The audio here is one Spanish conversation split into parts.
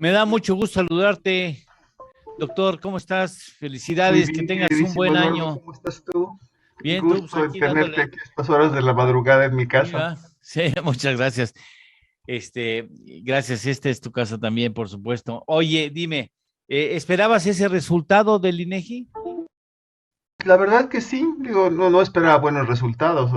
Me da mucho gusto saludarte, doctor. ¿Cómo estás? Muy Felicidades, que bien, tengas un queridísimo buen Eduardo, año. ¿cómo estás tú? Bien, tú, pues Gusto en aquí tenerte dándole. aquí a estas horas de la madrugada en mi Sí, casa. va. Sí, muchas gracias. Este, gracias. Esta es tu casa también, por supuesto. Oye, dime, ¿esperabas ese resultado del INEGI? La verdad que sí, digo, no esperaba buenos resultados,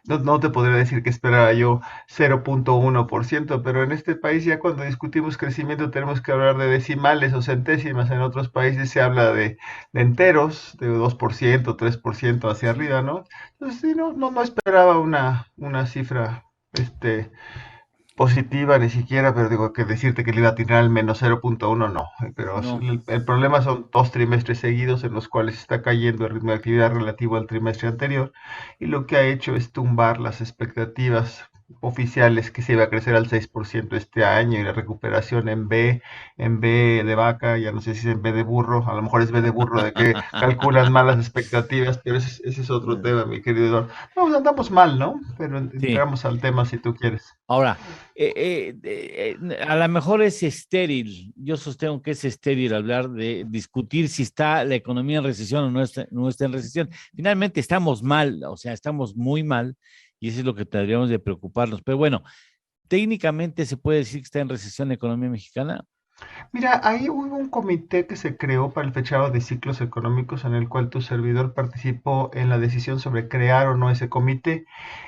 no te podría decir que esperaba yo 0,1%, pero en este país ya cuando discutimos crecimiento tenemos que hablar de decimales o centésimas, en otros países se habla de enteros, de 2%, 3% hacia Sí. arriba, ¿no? Entonces sí, no esperaba una cifra, positiva ni siquiera, pero digo que decirte que le iba a tirar al menos 0,1 no, pero No. el problema son dos trimestres seguidos en los cuales está cayendo el ritmo de actividad relativo al trimestre anterior y lo que ha hecho es tumbar las expectativas oficiales que se iba a crecer al 6% este año y la recuperación en B de vaca, ya no sé si es en B de burro, a lo mejor es B de burro de que calculan mal las expectativas, pero ese es otro tema, mi querido Eduardo. No, pues andamos mal, ¿no? Pero Sí. entramos al tema si tú quieres. Ahora, a lo mejor es estéril. Yo sostengo que es estéril hablar de discutir si está la economía en recesión o no está en recesión. Finalmente estamos mal, o sea, estamos muy mal y eso es lo que tendríamos de preocuparnos. Pero bueno, técnicamente se puede decir que está en recesión la economía mexicana. Mira, ahí hubo un comité que se creó para el fechado de ciclos económicos en el cual tu servidor participó en la decisión sobre crear o no ese comité.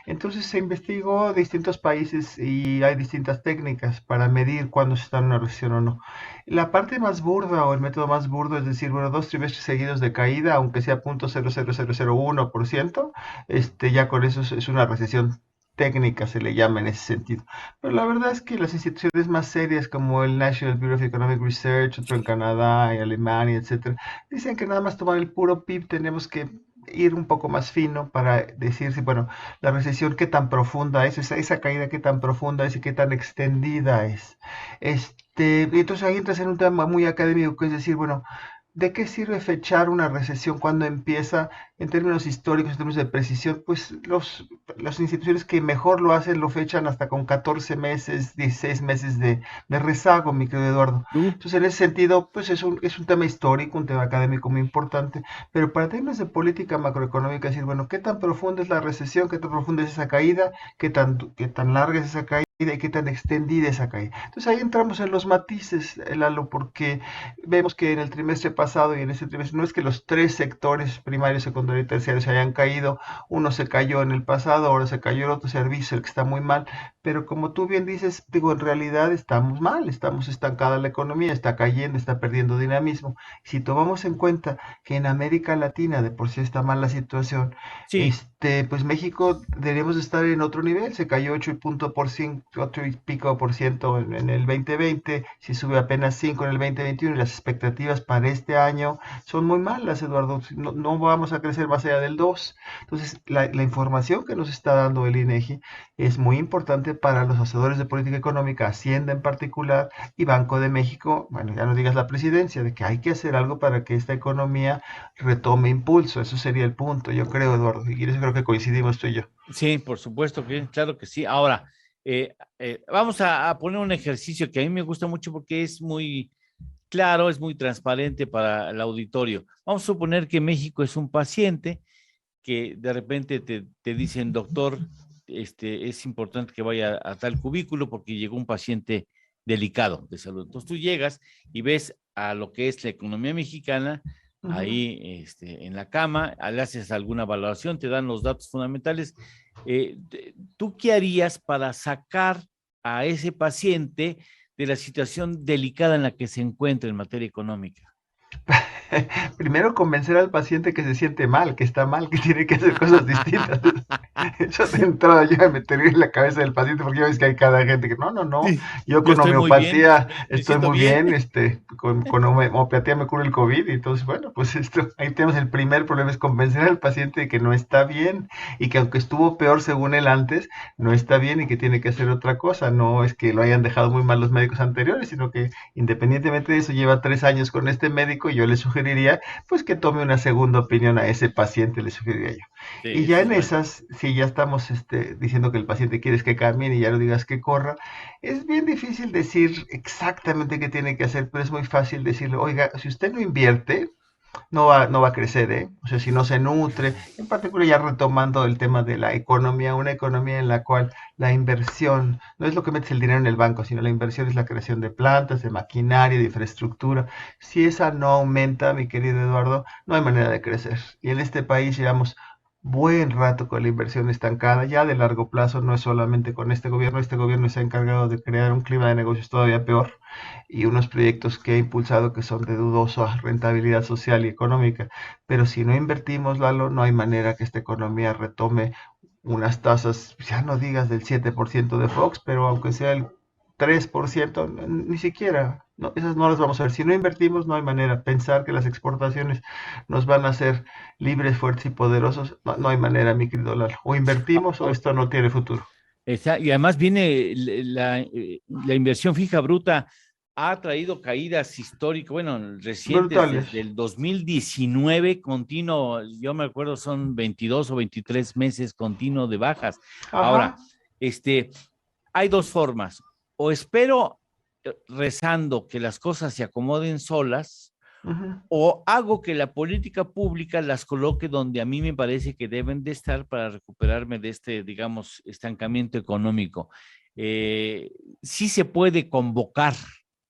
Entonces se investigó distintos países y hay distintas técnicas para medir cuándo se está en una recesión o no. La parte más burda o el método más burdo es decir, bueno, dos trimestres seguidos de caída, aunque sea 0,00001%, ya con eso es una recesión técnica, se le llama en ese sentido. Pero la verdad es que las instituciones más serias como el National Bureau of Economic Research, otro en Canadá y Alemania, etcétera, dicen que nada más tomar el puro PIB tenemos que ir un poco más fino para decir si, bueno, la recesión qué tan profunda es, esa caída qué tan profunda es y qué tan extendida es. Y entonces ahí entras en un tema muy académico, que es decir, bueno, ¿de qué sirve fechar una recesión cuando empieza en términos históricos, en términos de precisión? Pues las instituciones que mejor lo hacen lo fechan hasta con 14 meses, 16 meses de rezago, mi querido Eduardo. Tú, Entonces, en ese sentido, pues es un tema histórico, un tema académico muy importante, pero para términos de política macroeconómica, decir, bueno, ¿qué tan profunda es la recesión? ¿Qué tan profunda es esa caída? ¿Qué tan larga es esa caída? ¿Y qué tan extendida esa caída? Entonces ahí entramos en los matices, Lalo, porque vemos que en el trimestre pasado y en este trimestre no es que los tres sectores primario, secundario y terciario se hayan caído, uno se cayó en el pasado, ahora se cayó el otro servicio, el que está muy mal, pero como tú bien dices, digo, en realidad estamos mal, estamos estancada la economía, está cayendo, está perdiendo dinamismo. Si tomamos en cuenta que en América Latina de por sí está mal la situación, sí, pues México deberíamos estar en otro nivel, se cayó 8 y pico por ciento en el 2020, si sube apenas 5 en el 2021 y las expectativas para este año son muy malas, Eduardo, no vamos a crecer más allá del 2. Entonces, la información que nos está dando el INEGI es muy importante para los hacedores de política económica, Hacienda en particular y Banco de México, bueno, ya no digas la presidencia, de que hay que hacer algo para que esta economía retome impulso, eso sería el punto, yo creo, Eduardo, y en eso creo que coincidimos tú y yo. sí, por supuesto que, claro que sí. Ahora, vamos a poner un ejercicio que a mí me gusta mucho porque es muy claro, es muy transparente para el auditorio. Vamos a suponer que México es un paciente que de repente te dicen, doctor, es importante que vaya a tal cubículo porque llegó un paciente delicado de salud. Entonces tú llegas y ves a lo que es la economía mexicana Ujú. ahí en la cama, le haces alguna valoración, te dan los datos fundamentales. ¿Tú qué harías para sacar a ese paciente de la situación delicada en la que se encuentra en materia económica? Primero convencer al paciente que se siente mal, que tiene que hacer cosas distintas. Eso de entrada ya me metería en la cabeza del paciente porque ya ves que hay cada gente que no, Sí, yo yo con estoy muy bien, homeopatía me estoy siento muy bien. bien, con homeopatía me curo el COVID y entonces bueno, pues ahí tenemos el primer problema, es convencer al paciente de que no está bien y que aunque estuvo peor según él antes, no está bien y que tiene que hacer otra cosa, no es que lo hayan dejado muy mal los médicos anteriores, sino que independientemente de eso lleva 3 años con este médico y yo le sugiero sugeriría, pues que tome una segunda opinión a ese paciente, le sugeriría yo. Sí, Y ya eso es en bueno. esas, si ya estamos diciendo que el paciente quieres que camine y ya no digas que corra, es bien difícil decir exactamente qué tiene que hacer, pero es muy fácil decirle, oiga, si usted no invierte, no va a crecer, ¿eh? O sea, si no se nutre, en particular ya retomando el tema de la economía, una economía en la cual la inversión no es lo que metes el dinero en el banco, sino la inversión es la creación de plantas, de maquinaria, de infraestructura. Si esa no aumenta, mi querido Eduardo, no hay manera de crecer. Y en este país llevamos buen rato con la inversión estancada, ya de largo plazo, no es solamente con este gobierno se ha encargado de crear un clima de negocios todavía peor y unos proyectos que ha impulsado que son de dudosa rentabilidad social y económica. Pero si no invertimos, Lalo, no hay manera que esta economía retome unas tasas, ya no digas del 7% de Fox, pero aunque sea el 3%, ni siquiera, no, esas no las vamos a ver. Si no invertimos, no hay manera. Pensar que las exportaciones nos van a hacer libres, fuertes y poderosos, no hay manera, mi querido Lalo. O Ah, invertimos o esto no tiene futuro. y además viene la inversión fija bruta, ha traído caídas históricas, bueno, recientes Brutales. desde el 2019 continuo, yo me acuerdo son 22 o 23 meses continuo de bajas. Ahora, Ajá. este, hay dos formas, o espero rezando que las cosas se acomoden solas, Uh-huh. o hago que la política pública las coloque donde a mí me parece que deben de estar para recuperarme de este, digamos, estancamiento económico. Eh, sí se puede convocar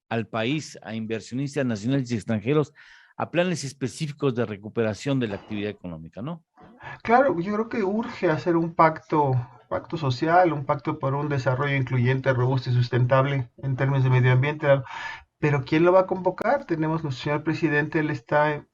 al país, a inversionistas nacionales y extranjeros, a planes específicos de recuperación de la actividad económica, ¿no? Claro, yo creo que urge hacer un pacto social, un pacto por un desarrollo incluyente, robusto y sustentable en términos de medio ambiente. Pero ¿quién lo va a convocar? Tenemos nuestro señor presidente, él está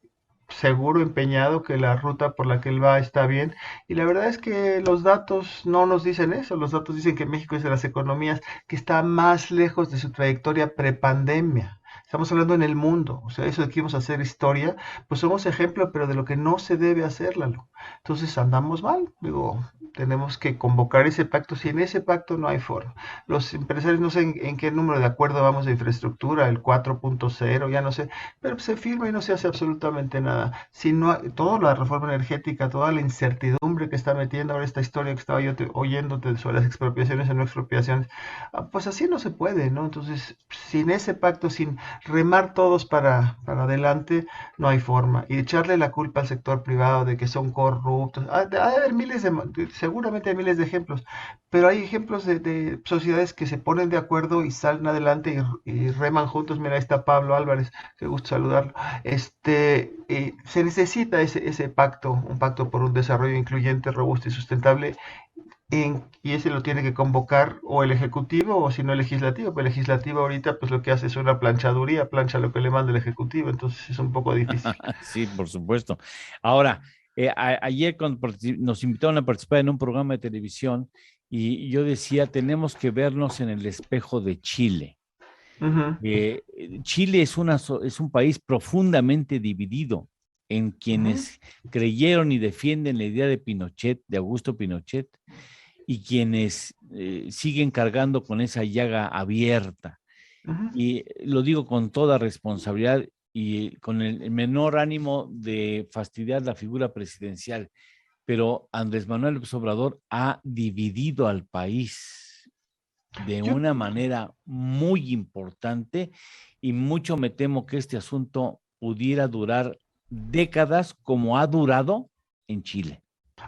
seguro, empeñado que la ruta por la que él va está bien. Y la verdad es que los datos no nos dicen eso. Los datos dicen que México es de las economías que está más lejos de su trayectoria prepandemia. Estamos hablando en el mundo, o sea, eso de que íbamos a hacer historia, pues somos ejemplo, pero de lo que no se debe hacer, Lalo. Entonces andamos mal, digo, tenemos que convocar ese pacto. Si en ese pacto no hay forma, los empresarios no sé en qué número de acuerdo vamos de infraestructura, el 4.0, ya no sé, pero se firma y no se hace absolutamente nada. Si no, toda la reforma energética, toda la incertidumbre que está metiendo ahora esta historia que estaba yo oyéndote sobre las expropiaciones y no expropiaciones, pues así no se puede, ¿no? Entonces, sin ese pacto, sin remar todos para adelante, no hay forma. Y echarle la culpa al sector privado de que son corruptos, ha de haber seguramente hay miles de ejemplos, pero hay ejemplos de sociedades que se ponen de acuerdo y salen adelante y reman juntos. Mira, ahí está Pablo Álvarez, qué gusto saludarlo. Se necesita ese pacto, un pacto por un desarrollo incluyente, robusto y sustentable, y ese lo tiene que convocar o el Ejecutivo o si no el Legislativo. Pero el Legislativo ahorita pues lo que hace es una planchaduría, plancha lo que le manda el Ejecutivo, entonces es un poco difícil. Sí, por supuesto. Ahora, ayer cuando nos invitaron a participar en un programa de televisión y yo decía, tenemos que vernos en el espejo de Chile. Ujú, Chile es un país profundamente dividido en ujú, quienes creyeron y defienden la idea de Pinochet, de Augusto Pinochet, y quienes siguen cargando con esa llaga abierta. ujú. Y lo digo con toda responsabilidad y con el menor ánimo de fastidiar la figura presidencial, pero Andrés Manuel López Obrador ha dividido al país de Yo, una manera muy importante y mucho me temo que este asunto pudiera durar décadas como ha durado en Chile.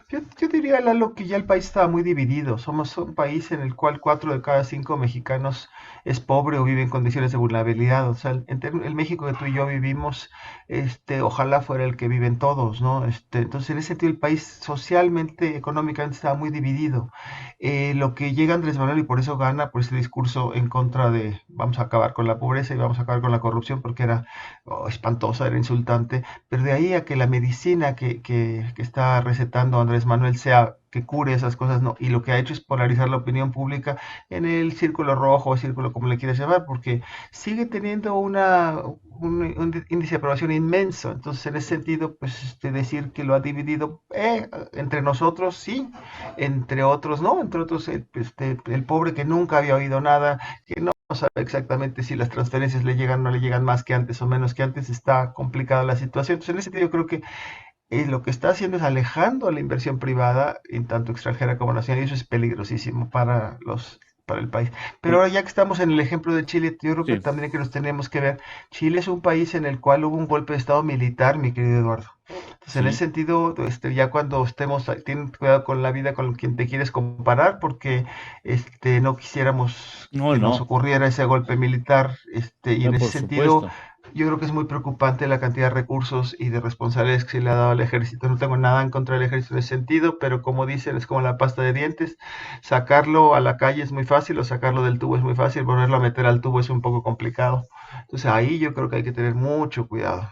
yo diría, Lalo, que ya el país estaba muy dividido. Somos un país en el cual 4 de cada 5 mexicanos es pobre o vive en condiciones de vulnerabilidad. O sea, el México que tú y yo vivimos, ojalá fuera el que viven todos, ¿no? Entonces, en ese sentido, el país socialmente, económicamente estaba muy dividido. Lo que llega Andrés Manuel y por eso gana, por ese discurso en contra de vamos a acabar con la pobreza y vamos a acabar con la corrupción, porque era espantosa, era insultante. Pero de ahí a que la medicina que está recetando Andrés Manuel sea que cure esas cosas, no. Y lo que ha hecho es polarizar la opinión pública en el círculo rojo o círculo como le quieras llamar, porque sigue teniendo un índice de aprobación inmenso. Entonces, en ese sentido, pues decir que lo ha dividido entre nosotros, sí, entre otros no, entre otros el pobre que nunca había oído nada, que no no sabe exactamente si las transferencias le llegan o no le llegan más que antes o menos que antes, está complicada la situación. Entonces, en ese sentido, yo creo que lo que está haciendo es alejando a la inversión privada, en tanto extranjera como nacional, y eso es peligrosísimo para el país. Pero Sí, ahora ya que estamos en el ejemplo de Chile, yo creo que sí, también que nos tenemos que ver, Chile es un país en el cual hubo un golpe de estado militar, mi querido Eduardo. Entonces, en ese sí. sentido, ya cuando estemos, ten cuidado con la vida con quien te quieres comparar, porque no quisiéramos No, que nos no, ocurriera ese golpe militar, y en no, ese por sentido, supuesto. yo creo que es muy preocupante la cantidad de recursos y de responsabilidades que se le ha dado al ejército. No tengo nada en contra del ejército en ese sentido, pero como dicen, es como la pasta de dientes. Sacarlo a la calle es muy fácil, o sacarlo del tubo es muy fácil, volverlo a meter al tubo es un poco complicado. Entonces ahí yo creo que hay que tener mucho cuidado.